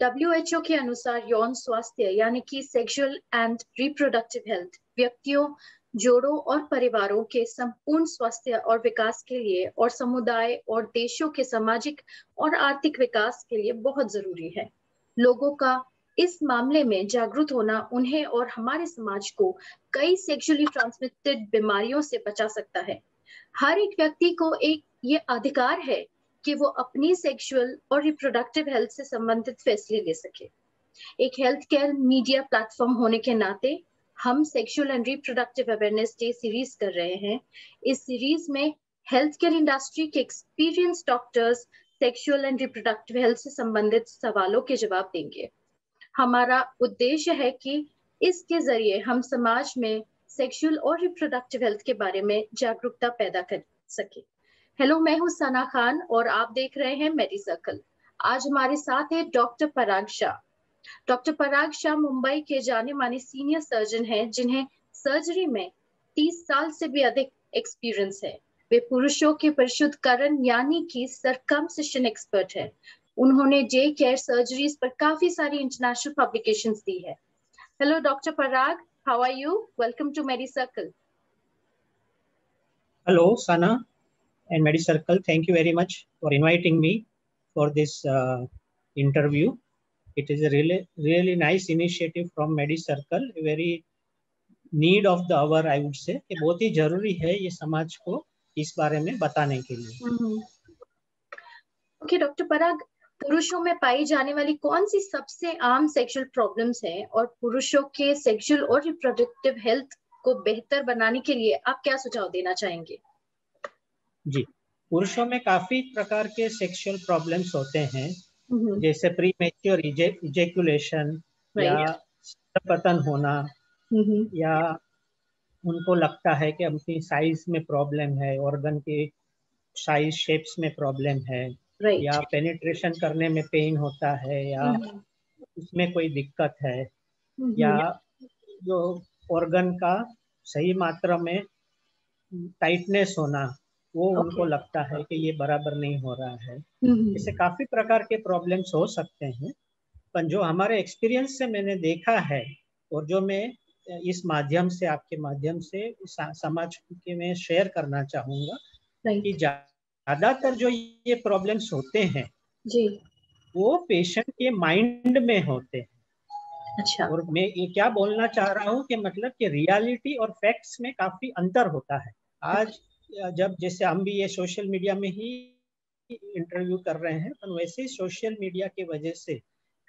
WHO के अनुसार यौन स्वास्थ्य यानी कि सेक्सुअल एंड रिप्रोडक्टिव हेल्थ व्यक्तियों, जोड़ों और परिवारों के संपूर्ण स्वास्थ्य और विकास के लिए और समुदाय और देशों के सामाजिक और आर्थिक विकास के लिए बहुत जरूरी है। लोगों का इस मामले में जागरूक होना उन्हें और हमारे समाज को कई सेक्सुअली ट्रांसमिटेड बीमारियों से बचा सकता है। हर एक व्यक्ति को ये अधिकार है कि वो अपनी सेक्सुअल और रिप्रोडक्टिव हेल्थ से संबंधित फैसले ले सके। एक हेल्थ केयर मीडिया प्लेटफॉर्म होने के नाते हम sexual and reproductive awareness day series कर रहे हैं। इस सीरीज में हेल्थ केयर इंडस्ट्री के experience doctors sexual and reproductive health से संबंधित सवालों के जवाब देंगे। हमारा उद्देश्य है कि इसके जरिए हम समाज में सेक्सुअल और रिप्रोडक्टिव हेल्थ के बारे में जागरूकता पैदा कर सके। हेलो, मैं हूं सना खान और आप देख रहे हैं मेडी सर्कल। आज हमारे साथ है डॉक्टर पराग शाह। डॉक्टर पराग शाह मुंबई के जाने माने सीनियर सर्जन हैं, जिन्हें सर्जरी में 30 साल से भी अधिक एक्सपीरियंस है। वे पुरुषों के परिशुद्धकरण यानी कि सर्कमसिशन एक्सपर्ट है। उन्होंने डे केयर सर्जरीज पर काफी सारी इंटरनेशनल पब्लिकेशंस दी है। Hello doctor Parag, how are you? Welcome to Medi Circle. Hello Sana and Medi Circle, thank you very much for inviting me for this interview. It is a really nice initiative from Medi Circle, a very need of the hour, I would say, कि बहुत ही जरूरी है ये समाज को इस बारे में बताने के लिए। ओके डॉक्टर पराग, पुरुषों में पाई जाने वाली कौन सी सबसे आम सेक्सुअल प्रॉब्लम्स हैं और पुरुषों के सेक्सुअल और रिप्रोडक्टिव हेल्थ को बेहतर बनाने के लिए आप क्या सुझाव देना चाहेंगे? जी, पुरुषों में काफी प्रकार के सेक्सुअल प्रॉब्लम्स होते हैं, जैसे प्रीमेच्योर इजैकुलेशन या पतन होना, या उनको लगता है कि अपनी साइज में प्रॉब्लम है, ऑर्गन के साइज शेप्स में प्रॉब्लम है, या पेनिट्रेशन करने में पेन होता है, या उसमें कोई दिक्कत है, या जो ऑर्गन का सही मात्रा में टाइटनेस होना, वो उनको लगता है कि ये बराबर नहीं हो रहा है। इससे काफी प्रकार के प्रॉब्लम्स हो सकते हैं, पर जो हमारे एक्सपीरियंस से मैंने देखा है और जो मैं इस माध्यम से, आपके माध्यम से समाज के में शेयर करना चाहूंगा कि ज्यादातर जो ये प्रॉब्लम्स होते हैं जी, वो पेशेंट के माइंड में होते हैं। अच्छा। और मैं ये क्या बोलना चाह रहा हूँ कि मतलब कि रियलिटी और फैक्ट्स में काफी अंतर होता है। आज जब जैसे हम भी ये सोशल मीडिया में ही इंटरव्यू कर रहे हैं, पर वैसे सोशल मीडिया की वजह से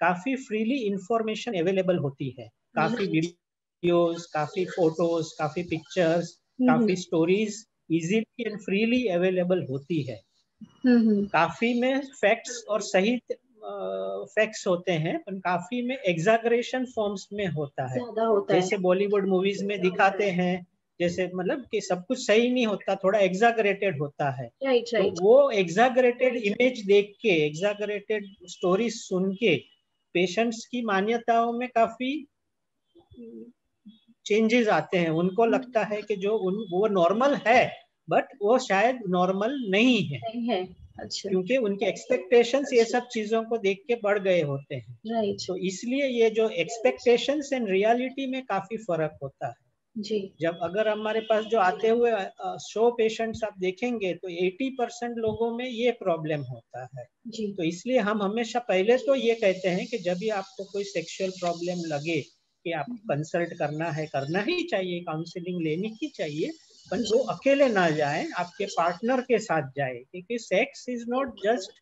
काफी फ्रीली इंफॉर्मेशन अवेलेबल होती है। काफी वीडियोस, काफी फोटोज, काफी पिक्चर्स, काफी stories easily and freely available होती है। काफी में फैक्ट्स और सही फैक्ट्स होते हैं, पर काफी में एग्जैगरेशन फॉर्म्स में होता है। जैसे बॉलीवुड मूवीज में दिखाते हैं, जैसे मतलब कि सब कुछ सही नहीं होता, थोड़ा एग्जैगरेटेड होता है। तो वो एग्जैगरेटेड इमेज देख के, एग्जैगरेटेड स्टोरी सुन के पेशेंट्स की मान्यताओं में काफी चेंजेस आते हैं। उनको लगता है कि जो वो नॉर्मल है, बट वो शायद नॉर्मल नहीं है। अच्छा। क्योंकि उनके एक्सपेक्टेशंस ये सब चीजों को देख के बढ़ गए होते हैं। तो इसलिए ये जो एक्सपेक्टेशंस एंड रियलिटी में काफी फर्क होता है। जी। जब अगर हमारे पास जो आते हुए 100 पेशेंट्स आप देखेंगे तो 80% लोगों में ये प्रॉब्लम होता है। जी। तो इसलिए हम हमेशा पहले तो ये कहते हैं कि जब भी आपको कोई सेक्सुअल प्रॉब्लम लगे कि आप कंसल्ट करना है, करना ही चाहिए, काउंसलिंग लेनी ही चाहिए, पर वो अकेले ना जाए, आपके पार्टनर के साथ जाए, क्योंकि sex is not just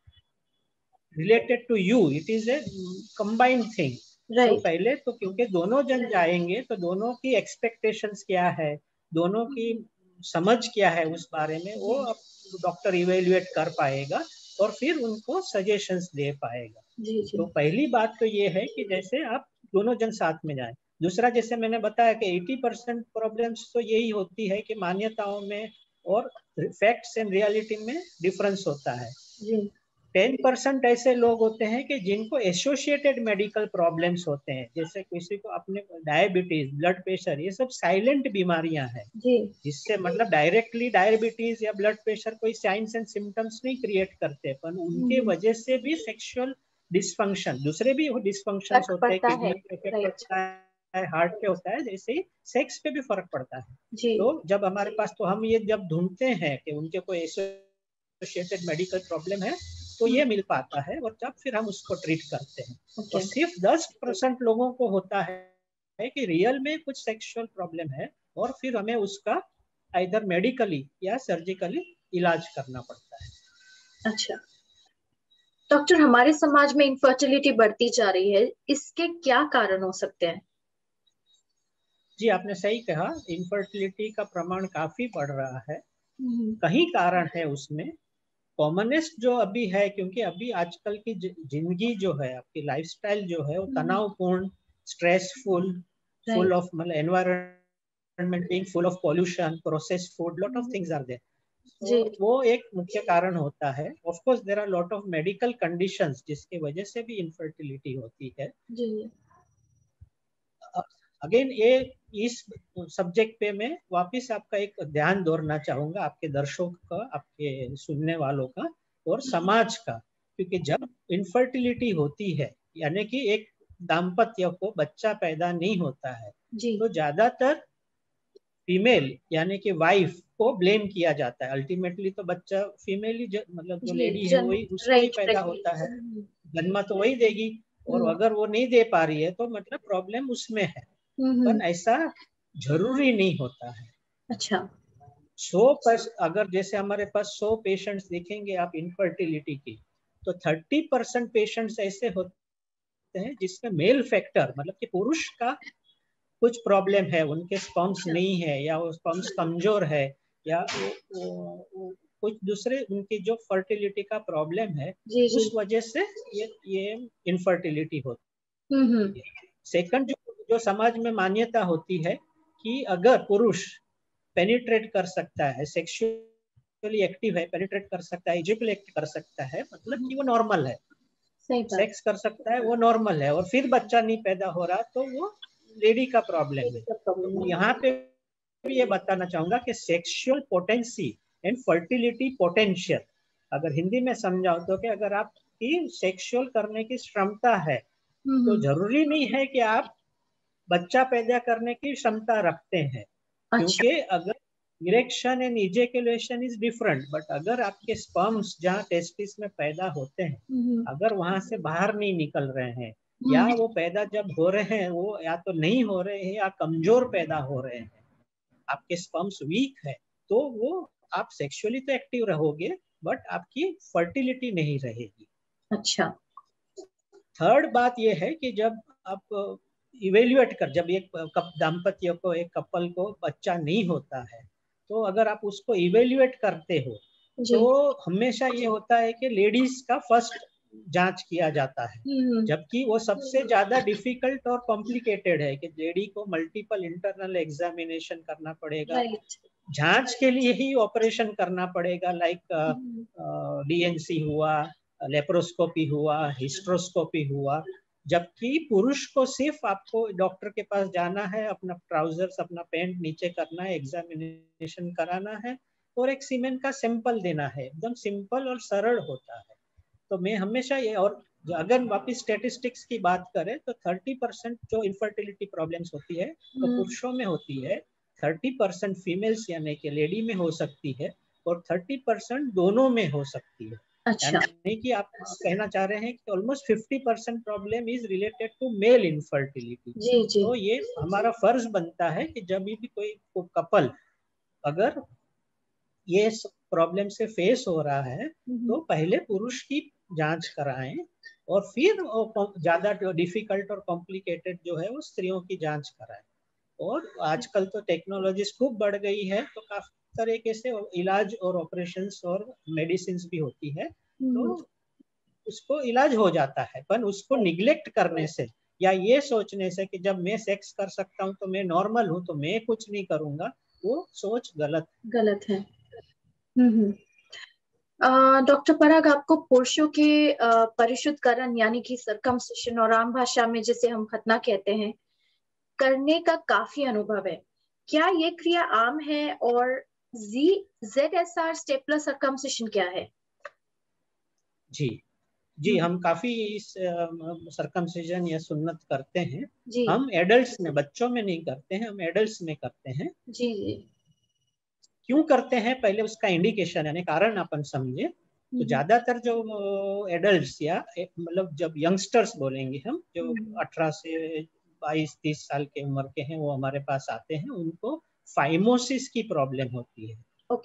related to you, it is a combined thing. तो पहले तो क्योंकि दोनों जन जाएंगे तो दोनों की एक्सपेक्टेशंस क्या है, दोनों की समझ क्या है उस बारे में, वो डॉक्टर इवेल्युएट कर पाएगा और फिर उनको सजेशंस दे पाएगा। तो पहली बात तो ये है कि जैसे आप दोनों जन साथ में जाएं। दूसरा, जैसे मैंने बताया कि 80% प्रॉब्लम्स तो यही होती है कि मान्यताओं में और फैक्ट्स एंड रियलिटी में डिफरेंस होता है। 10% ऐसे लोग होते हैं कि जिनको एसोसिएटेड मेडिकल प्रॉब्लम्स होते हैं, जैसे किसी को अपने डायबिटीज, ब्लड प्रेशर, ये सब साइलेंट बीमारियां हैं, जिससे मतलब डायरेक्टली डायबिटीज या ब्लड प्रेशर कोई साइंस एंड सिम्टम्स नहीं क्रिएट करते, पर उनके वजह से भी सेक्सुअल डिसफंक्शन, दूसरे भी डिसफंक्शन होते हैं, किडनी पे इफेक्ट पड़ता है, हार्ट पे होता है, जैसे ही सेक्स पे भी फर्क पड़ता है। तो जब हमारे पास, तो हम ये जब ढूंढते हैं कि उनके कोई एसोसिएटेड मेडिकल प्रॉब्लम है तो ये मिल पाता है, और तब फिर हम उसको ट्रीट करते हैं। और सिर्फ 10% लोगों को होता है कि रियल में कुछ सेक्सुअल प्रॉब्लम है, और फिर हमें उसका इधर मेडिकली या सर्जिकली इलाज करना पड़ता है। अच्छा डॉक्टर, हमारे समाज में इनफर्टिलिटी बढ़ती जा रही है, इसके क्या कारण हो सकते हैं? जी, आपने सही कहा, इनफर्टिलिटी का प्रमाण काफी बढ़ रहा है। कई कारण है उसमें। कॉमनेस्ट जो अभी है, क्योंकि अभी आजकल की जिंदगी जो है, आपकी लाइफस्टाइल जो है, वो तनावपूर्ण, स्ट्रेसफुल, फुल ऑफ, मतलब environment being full of pollution, processed food, lot of things are there. तो वो एक मुख्य कारण होता है। Of course there are lot of medical conditions जिसकी वजह से भी इनफर्टिलिटी होती है। अगेन ये इस सब्जेक्ट पे मैं वापस आपका एक ध्यान दोहराना चाहूंगा, आपके दर्शकों का, आपके सुनने वालों का और समाज का। क्योंकि जब इनफर्टिलिटी होती है, यानी कि एक दाम्पत्य को बच्चा पैदा नहीं होता है, तो ज्यादातर फीमेल यानी कि वाइफ को ब्लेम किया जाता है। अल्टीमेटली तो बच्चा फीमेल ही, मतलब जो लेडी है वही, उसको ही पैदा होता है, जन्म तो वही देगी। और अगर वो नहीं दे पा रही है तो मतलब प्रॉब्लम उसमें है। पर ऐसा जरूरी नहीं होता है। अच्छा। 100%, अगर जैसे हमारे पास 100 पेशेंट्स देखेंगे आप इनफर्टिलिटी की, तो 30% पेशेंट्स ऐसे होते हैं जिसमें मेल फैक्टर, मतलब कि पुरुष का कुछ प्रॉब्लम है, उनके स्पर्म्स नहीं है, या वो स्पर्म्स कमजोर है, या कुछ दूसरे उनकी जो फर्टिलिटी का प्रॉब्लम है, उस वजह से ये इनफर्टिलिटी होती है। सेकंड, जो समाज में मान्यता होती है कि अगर पुरुष पेनिट्रेट कर सकता है, सेक्सुअली एक्टिव है, पेनिट्रेट कर सकता है, इजैकुलेट कर सकता है, मतलब कि वो नॉर्मल है, सेक्स कर सकता है, वो नॉर्मल है, और फिर बच्चा नहीं पैदा हो रहा तो वो लेडी का प्रॉब्लम है। तो यहाँ पे ये बताना चाहूंगा कि sexual potency and fertility potential, अगर हिंदी में समझाओ तो, कि अगर आपकी सेक्सुअल करने की क्षमता है तो जरूरी नहीं है कि आप बच्चा पैदा करने की क्षमता रखते हैं। क्योंकि अगर erection and ejaculation is different, but अगर आपके स्पर्म्स जहाँ टेस्टिस में पैदा होते हैं, अगर वहां से बाहर नहीं निकल रहे हैं, या वो पैदा जब हो रहे हैं वो या तो नहीं हो रहे हैं या कमजोर पैदा हो रहे हैं, आपके स्पर्म्स वीक है, तो वो आप सेक्सुअली तो एक्टिव रहोगे बट आपकी फर्टिलिटी नहीं रहेगी। अच्छा। थर्ड बात ये है कि जब आप इवेल्युएट कर, जब एक दाम्पत्य को, एक कपल को बच्चा नहीं होता है, तो अगर आप उसको इवेल्युएट करते हो तो हमेशा ये होता है कि लेडीज का फर्स्ट जांच किया जाता है, जबकि वो सबसे ज्यादा डिफिकल्ट और कॉम्प्लिकेटेड है कि लेडी को मल्टीपल इंटरनल एग्जामिनेशन करना पड़ेगा, जांच के लिए ही ऑपरेशन करना पड़ेगा, लाइक डीएनसी हुआ, लेप्रोस्कोपी हुआ, हिस्ट्रोस्कोपी हुआ। जबकि पुरुष को सिर्फ आपको डॉक्टर के पास जाना है, अपना ट्राउजर्स, अपना पैंट नीचे करना है, एग्जामिनेशन कराना है और एक सीमेन का सैंपल देना है। एकदम सिंपल और सरल होता है। तो मैं हमेशा ये, और अगर वापिस स्टेटिस्टिक्स की बात करें तो 30% जो इनफर्टिलिटी प्रॉब्लम्स होती है वो पुरुषों में होती है, 30% फीमेल्स यानी कि लेडी में हो सकती है, और 30% दोनों में हो सकती है। अच्छा। यानी कि आप कहना चाह रहे हैं कि almost 50% problem is related to male infertility. तो ये हमारा फर्ज बनता है कि जब भी कोई कपल अगर ये प्रॉब्लम से फेस हो रहा है तो पहले पुरुष की जांच कराएं, और फिर ज्यादा डिफिकल्ट और कॉम्प्लिकेटेड जो है वो स्त्रियों की जांच कराएं। और आजकल तो टेक्नोलॉजीज खूब बढ़ गई है, तो काफी तरीके से इलाज और ऑपरेशंस और मेडिसिन भी होती है, तो उसको इलाज हो जाता है। पर उसको निग्लेक्ट करने से, या ये सोचने से कि जब मैं सेक्स कर सकता हूँ तो मैं नॉर्मल हूँ तो मैं कुछ नहीं करूंगा, वो सोच गलत है। डॉक्टर पराग, आपको पुरुषों के परिशुद्धकरण यानी कि सर्कमसिशन, और आम भाषा में जिसे हम खतना कहते हैं, करने का काफी अनुभव है। क्या ये क्रिया आम है, और ZSR स्टेपलर सर्कमसिशन क्या है? जी, जी, हम काफी इस सर्कमसिजन या सुन्नत करते हैं। जी हम एडल्ट्स में, बच्चों में नहीं करते हैं, हम एडल्ट्स में करते हैं। जी जी। क्यों करते हैं, पहले उसका इंडिकेशन यानी कारण अपन समझे। तो ज्यादातर जो एडल्ट्स या मतलब जब यंगस्टर्स बोलेंगे हम, जो 18 से 22-30 साल के उम्र के हैं, वो हमारे पास आते हैं, उनको फाइमोसिस की प्रॉब्लम होती है।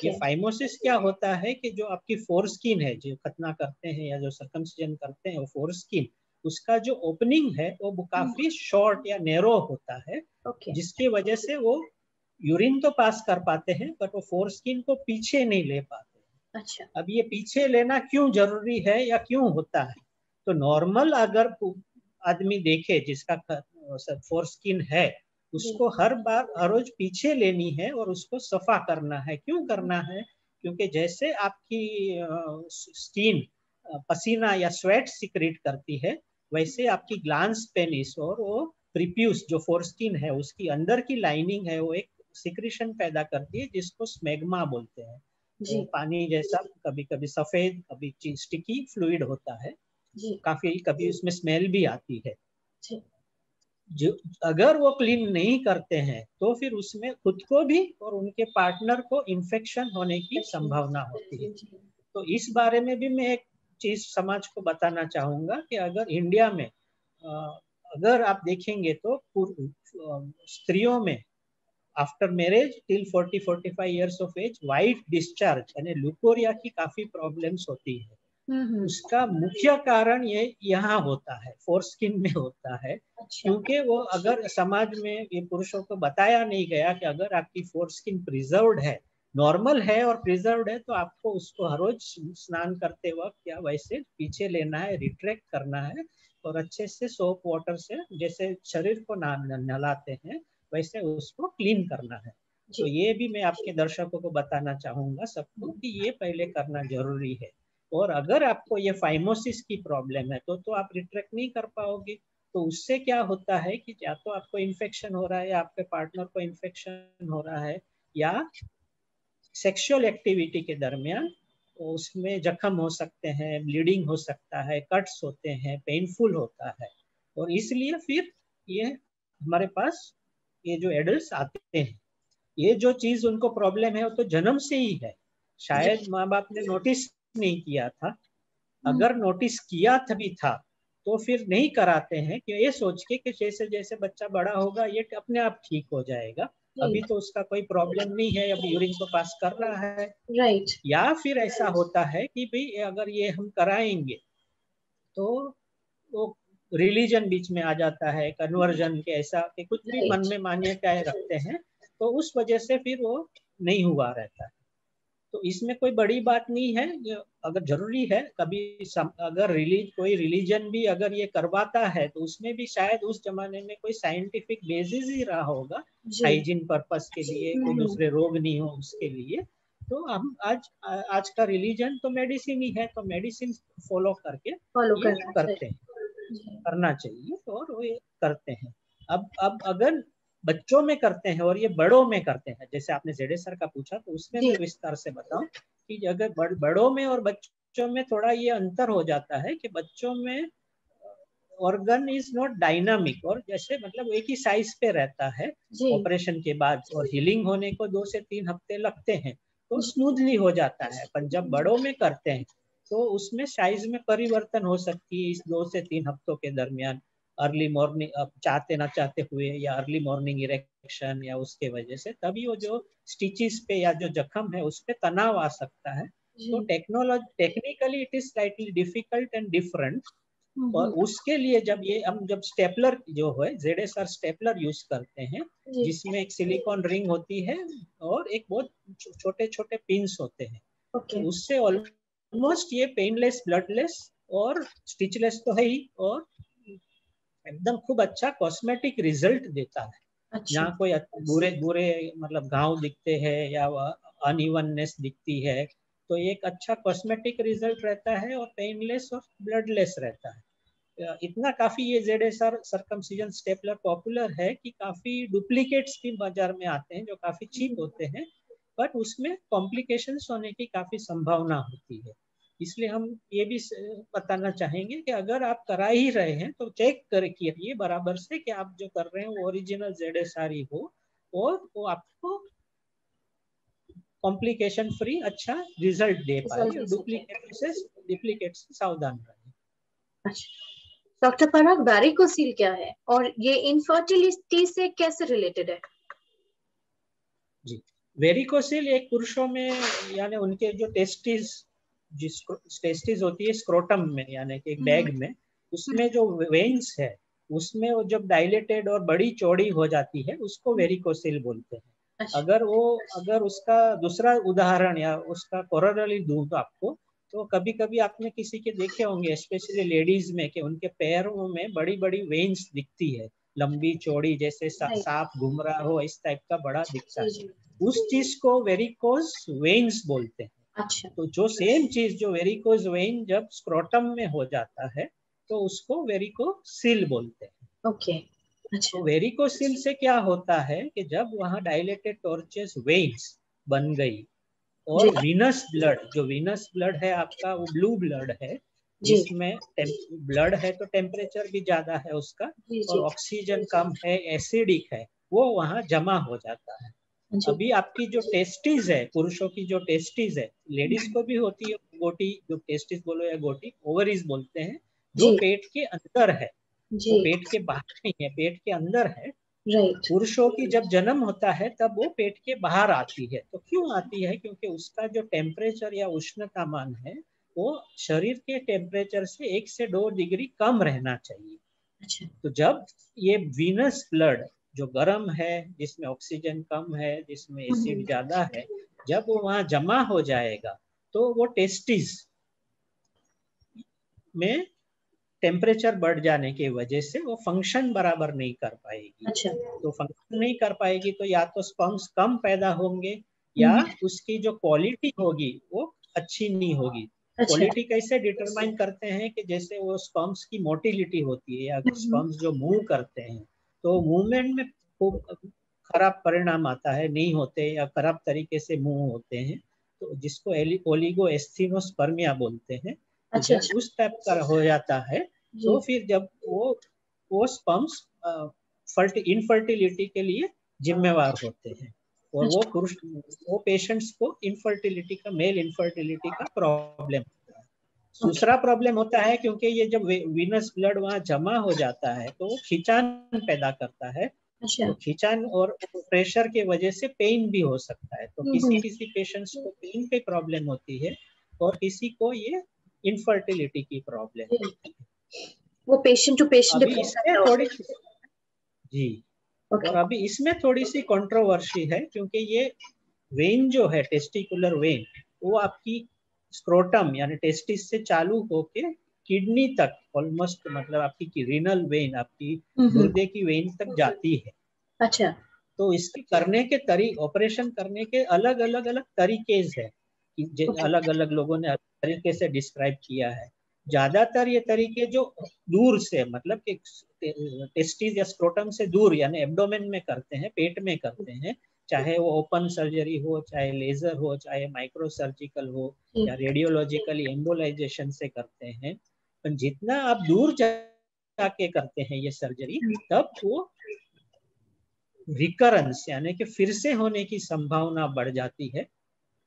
ये फाइमोसिस क्या होता है कि जो आपकी फोरस्किन है, जो खतना करते हैं या जो सर्कमसिजन करते हैं, वो फोरस्किन, उसका जो ओपनिंग है वो काफी शॉर्ट या नैरो होता है, जिसकी वजह से वो यूरिन तो पास कर पाते हैं बट वो फोरस्किन को पीछे नहीं ले पाते। अच्छा। अब ये पीछे लेना क्यों जरूरी है या क्यों होता है? तो नॉर्मल अगर आदमी देखे जिसका फोरस्किन है, उसको हर बार हर रोज पीछे लेनी है और उसको सफा करना है। क्यों करना है? क्योंकि जैसे आपकी स्किन पसीना या स्वेट सिक्रेट करती है, वैसे आपकी ग्लांस पेनिस और वो प्रीप्यूस जो फोरस्किन है उसकी अंदर की लाइनिंग है, वो एक सिक्रीशन पैदा करती है जिसको स्मेग्मा बोलते हैं। जी। तो पानी जैसा, कभी कभी सफेद, कभी स्टिकी फ्लूइड होता है जी। काफी, कभी उसमें स्मेल भी आती है। जी। जो अगर वो क्लीन नहीं करते हैं तो फिर उसमें खुद को भी और उनके पार्टनर को इन्फेक्शन होने की संभावना होती है। तो इस बारे में भी मैं एक चीज समाज को बताना चाहूंगा कि अगर इंडिया में अगर आप देखेंगे तो स्त्रियों में after marriage till 40-45 years of age white discharge यानी ल्यूकोरिया की काफी प्रॉब्लम्स होती है। उसका मुख्य कारण ये यहाँ होता है, फोरस्किन में होता है। क्योंकि वो अगर समाज में ये पुरुषों को बताया नहीं गया कि अगर आपकी फोरस्किन प्रिजर्व्ड है, नॉर्मल है और प्रिजर्व्ड है, तो आपको उसको हर रोज स्नान करते वक्त या वैसे पीछे लेना है, रिट्रैक्ट करना है और अच्छे से सोप वाटर से जैसे शरीर को नहलाते हैं वैसे उसको क्लीन करना है। तो ये भी मैं आपके दर्शकों को बताना चाहूंगा सबको कि ये पहले करना जरूरी है। और अगर आपको ये फाइमोसिस की प्रॉब्लम है तो आप रिट्रैक्ट नहीं कर पाओगे। तो उससे क्या होता है कि या तो आपको इन्फेक्शन हो रहा है या आपके पार्टनर को इन्फेक्शन हो रहा है, या सेक्सुअल एक्टिविटी के दरमियान उसमें जख्म हो सकते हैं, ब्लीडिंग हो सकता है, कट्स होते हैं, पेनफुल होता है। और इसलिए फिर ये हमारे पास ये जो एडल्ट्स आते हैं, ये जो चीज उनको प्रॉब्लम है वो तो जन्म से ही है, शायद माँ बाप ने नोटिस नहीं किया था। अगर नोटिस किया तभी था तो फिर नहीं कराते हैं कि ये सोच के कि जैसे जैसे बच्चा बड़ा होगा ये अपने आप ठीक हो जाएगा, अभी तो उसका कोई प्रॉब्लम नहीं है, अभी यूरिन तो पास कर रहा है। राइट। या फिर ऐसा होता है कि भाई अगर ये हम कराएंगे तो वो रिलीजन बीच में आ जाता है, कन्वर्जन के ऐसा कि कुछ भी मन में मान्यताएं रखते हैं, तो उस वजह से फिर वो नहीं हुआ रहता है। तो इसमें कोई बड़ी बात नहीं है, अगर जरूरी है कभी अगर कोई रिलीजन भी अगर ये करवाता है तो उसमें भी शायद उस जमाने में कोई साइंटिफिक बेसिस ही रहा होगा, हाइजीन पर्पस के लिए, कोई दूसरे रोग नहीं हो उसके लिए। तो हम आज का रिलीजन तो मेडिसिन ही है, तो मेडिसिन फॉलो करके ये करते हैं, करना चाहिए और वो ये करते हैं। अब अगर बच्चों में करते हैं और ये बड़ों में करते हैं, जैसे आपने जेडेसर का पूछा, तो उसमें मैं विस्तार से बताऊं कि अगर बड़ों में और बच्चों में थोड़ा ये अंतर हो जाता है कि बच्चों में ऑर्गन इज नॉट डायनामिक, और जैसे मतलब एक ही साइज पे रहता है ऑपरेशन के बाद, और हीलिंग होने को 2 से 3 हफ्ते लगते हैं, तो स्मूथली हो जाता है। पर जब बड़ों में करते हैं तो उसमें साइज में परिवर्तन हो सकती है इस 2 से 3 हफ्तों के दरमियान, अर्ली मॉर्निंग चाहते ना चाहते हुए, या अर्ली मॉर्निंग इरेक्शन या उसके वजह से, तभी वो जो स्टिचेस पे या जो जख्म है उस पे तनाव आ सकता है। तो technically it is slightly difficult and different. और उसके लिए जब स्टेपलर जो है जेडेसआर स्टेपलर यूज करते हैं, जिसमें एक सिलिकॉन रिंग होती है और एक बहुत छोटे छोटे पिंस होते हैं, तो उससे ऑलमोस्ट ये पेनलेस, ब्लडलेस और स्टिचलेस तो है ही, और एकदम खूब अच्छा कॉस्मेटिक रिजल्ट देता है। जहाँ कोई बुरे बुरे मतलब घाव दिखते हैं या अनइवननेस दिखती है, तो एक अच्छा कॉस्मेटिक रिजल्ट रहता है और पेनलेस और ब्लडलेस रहता है। इतना काफी ये जेडेसआर सर्कमसिजन स्टेपलर पॉपुलर है कि काफी डुप्लीकेट्स भी बाजार में आते हैं जो काफी चीप होते हैं, बट उसमें कॉम्प्लिकेशंस होने की काफी संभावना होती है। इसलिए हम ये भी बताना चाहेंगे कि अगर आप करा ही रहे हैं तो चेक करिए बराबर से कि आप जो कर रहे हैं वो ओरिजिनल ZSR ही हो और वो आपको कॉम्प्लिकेशन फ्री अच्छा रिजल्ट दे रिजल्ट पाए। दे सके। डुप्लीकेट से सावधान रहे। अच्छा डॉक्टर पराग, वैरिकोसील क्या है और ये इनफर्टिलिटी से कैसे रिलेटेड है? जी, वेरिकोसिल एक पुरुषों में यानी उनके जो टेस्टिस होती है स्क्रोटम में यानी कि एक बैग में, उसमें जो वेन्स है उसमें वो जब डायलेटेड और बड़ी चौड़ी हो जाती है उसको वेरिकोसिल बोलते हैं। अच्छा। अगर उसका दूसरा उदाहरण या उसका कोरोलरी दूं तो आपको, तो कभी कभी आपने किसी के देखे होंगे स्पेशली लेडीज में कि उनके पैरों में बड़ी बड़ी वेन्स दिखती है, लंबी चौड़ी, जैसे सांप घूम रहा हो इस टाइप का बड़ा दिखता जी है। जी। उस चीज को वेरिकोज वेन्स बोलते हैं। अच्छा। तो जो सेम चीज जो वेरिकोज वेन जब स्क्रोटम में हो जाता है तो उसको वेरिकोसिल बोलते हैं। ओके। अच्छा। तो वेरिकोसिल से क्या होता है कि जब वहां डायलेटेड टॉर्चेस वेन्स बन गई जी और वीनस ब्लड, जो वीनस ब्लड है आपका वो ब्लू ब्लड है, जी जिसमें ब्लड है तो टेम्परेचर भी ज्यादा है उसका जी और जी ऑक्सीजन कम है, एसिडिक है, वो वहां जमा हो जाता है। जी। अभी आपकी जो टेस्टिस है, पुरुषों की जो टेस्टिस है, लेडीज को भी होती है गोटी, जो टेस्टिस बोलो या गोटी, ओवरीज बोलते हैं, जो जी पेट के अंदर है, वो जी। पेट के बाहर नहीं है, पेट के अंदर है। राइट। पुरुषों की जब जन्म होता है तब वो पेट के बाहर आती है। तो क्यों आती है? क्योंकि उसका जो टेम्परेचर या उष्णता मान है वो शरीर के टेम्परेचर से 1 से 2 डिग्री कम रहना चाहिए। अच्छा। तो जब ये वीनस ब्लड जो गर्म है, जिसमें ऑक्सीजन कम है, जिसमें एसिड ज्यादा है, जब वो वहां जमा हो जाएगा तो वो टेस्टिस में टेम्परेचर बढ़ जाने की वजह से वो फंक्शन बराबर नहीं कर पाएगी। अच्छा। तो फंक्शन नहीं कर पाएगी तो या तो स्पर्म्स कम पैदा होंगे या हम्म, उसकी जो क्वालिटी होगी वो अच्छी नहीं होगी। अच्छा। क्वालिटी कैसे डिटरमाइन करते हैं कि जैसे वो स्पर्म्स की मोटिलिटी होती है या हम्म, स्पर्म्स जो मूव करते हैं तो मूवमेंट में खूब खराब परिणाम आता है, नहीं होते या खराब तरीके से मूव होते हैं, तो जिसको ओलिगो एस्थीनोस्पर्मिया बोलते हैं। तो अच्छा जब अच्छा। उस टाइप का हो जाता है जी। तो फिर जब वो स्पर्म्स इनफर्टिलिटी के लिए जिम्मेवार होते हैं और वो अच्छा। पुरुष, वो पेशेंट्स को इनफर्टिलिटी का, मेल इनफर्टिलिटी का प्रॉब्लम होता है। ओके। दूसरा प्रॉब्लम होता है क्योंकि ये जब वीनस ब्लड वहां जमा हो जाता है तो वो खिंचान पैदा करता है। अच्छा। तो खिंचान और प्रेशर के वजह से पेन भी हो सकता है। तो किसी हम्म। किसी पेशेंट्स को पेन की प्रॉब्लम होती है और किसी को ये इनफर्टिलिटी की प्रॉब्लम जी। होती है। वो पेशेंट टू पेशेंट अभी डिपेंड इसमें करता थोड़ी, होगा। जी, और ओके। अभी इसमें थोड़ी सी कंट्रोवर्सी है क्योंकि ये वेन जो है टेस्टिकुलर वेन, वो आपकी स्क्रोटम यानी टेस्टिस से चालू होके किडनी तक ऑलमोस्ट, मतलब आपकी रीनल वेन, आपकी हम्म। गुर्दे की वेन तक जाती है। अच्छा। तो इसके करने के ऑपरेशन करने के अलग अलग अलग तरीके है कि ओके। अलग अलग लोगों ने अलग तरीके से डिस्क्राइब किया है। ज्यादातर ये तरीके जो दूर से, मतलब कि टेस्टिस या स्क्रोटम से दूर यानी एब्डोमेन में करते हैं, पेट में करते हैं, चाहे वो ओपन सर्जरी हो, चाहे लेजर हो, चाहे माइक्रो सर्जिकल हो जी। या रेडियोलॉजिकली एम्बोलाइजेशन से करते हैं। पर जितना आप दूर जाके करते हैं ये सर्जरी, तब वो रिकरेंस यानी कि फिर से होने की संभावना बढ़ जाती है।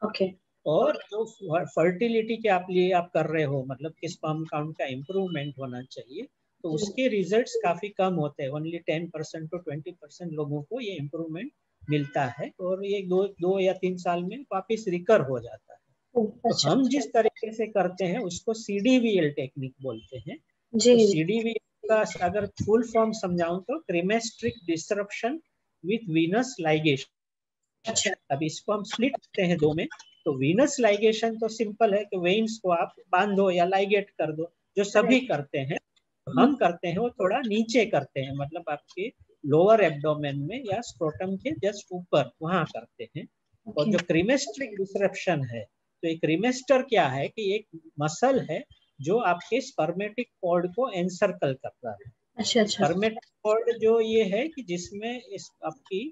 ओके। और जो फर्टिलिटी के आप लिए आप कर रहे हो, मतलब कि स्पर्म काउंट का इम्प्रूवमेंट होना चाहिए, तो जी। उसके रिजल्ट्स काफी कम होते हैं। ओनली 10% टू 20% लोगों को ये इम्प्रूवमेंट मिलता है और ये 2 या 3 साल में वापिस रिकर हो जाता है। तो अच्छा। हम जिस तरीके से करते हैं उसको CDVL टेक्निक बोलते हैं। जी तो जी। CDVL का अगर फुल फॉर्म समझाऊं तो क्रीमेस्ट्रिक डिसरप्शन विथ वीनस लाइगेशन। अच्छा। अब इसको हम स्प्लिट करते हैं दो में। तो वीनस लाइगेशन तो सिंपल है कि वेन्स को आप बांधो या लाइगेट कर दो, जो सभी राइट। करते हैं। तो हम करते हैं वो थोड़ा नीचे करते हैं, मतलब आपके लोअर एब्डोमेन में या स्क्रोटम के जस्ट ऊपर वहां करते हैं। और ओके। जो क्रीमेस्ट्रिक डिसरप्शन है, तो एक क्रीमेस्टर क्या है कि एक मसल है जो आपके स्पर्मेटिक कॉर्ड को एनसर्कल करता है। अच्छा अच्छा। स्पर्मेटिक कॉर्ड जो ये है कि जिसमें इस आपकी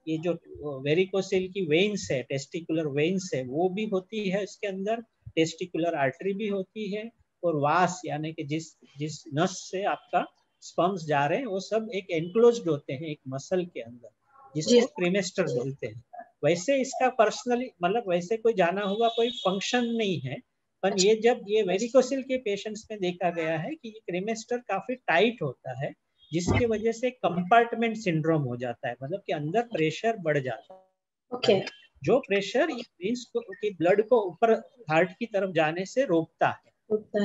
ये जो वेरिकोसिल की वेन्स है, टेस्टिकुलर वेन्स है, वो भी होती है इसके अंदर। टेस्टिकुलर आर्टरी भी होती है, और वास यानी कि जिस नस से आपका स्पर्म्स जा रहे हैं वो सब एक एनक्लोज्ड होते हैं एक मसल के अंदर, जिसको क्रीमेस्टर बोलते हैं। वैसे इसका पर्सनली मतलब वैसे कोई जाना हुआ कोई फंक्शन नहीं है, पर ये जब ये वेरिकोसिल के पेशेंट्स में देखा गया है कि ये क्रीमेस्टर काफी टाइट होता है, जिसकी वजह से कंपार्टमेंट सिंड्रोम हो जाता है, मतलब कि अंदर प्रेशर बढ़ जाता है। ओके। जो प्रेशर ये वेन्स को कि ब्लड को ऊपर हार्ट की तरफ जाने से रोकता है।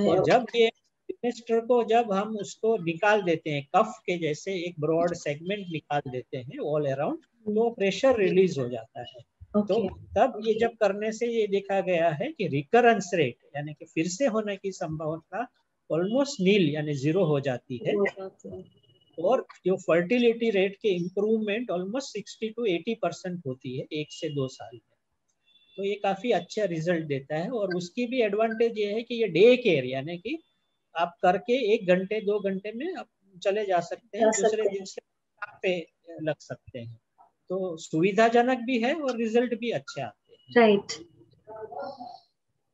और जब ये क्रीमेस्टर को जब हम उसको निकाल देते हैं, कफ के जैसे एक ब्रॉड सेगमेंट निकाल देते हैं ऑल अराउंड, तो प्रेशर रिलीज हो जाता है। तो तब ये जब करने से ये देखा गया है कि रिकरेंस रेट यानी कि फिर से होने की संभावना ऑलमोस्ट नील यानी 0 हो जाती है, और जो फर्टिलिटी रेट के इम्प्रूवमेंट ऑलमोस्ट 60 to 80% होती है 1 से 2 साल में। तो ये काफी अच्छा रिजल्ट देता है। और उसकी भी एडवांटेज ये है कि ये डे केयर यानी कि आप करके 1 घंटे 2 घंटे में आप चले जा सकते हैं, दूसरे दिन से काम पे लग सकते हैं। तो सुविधाजनक भी है और रिजल्ट भी अच्छे आते हैं। राइट।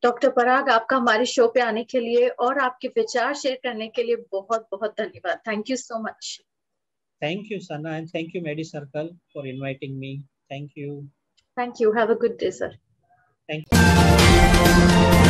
डॉक्टर पराग, आपका हमारे शो पे आने के लिए और आपके विचार शेयर करने के लिए बहुत बहुत धन्यवाद। Thank you so much. Thank you Sana, and thank you Medi Circle for inviting me. Thank you. Thank you. Have a good day sir. Thank you.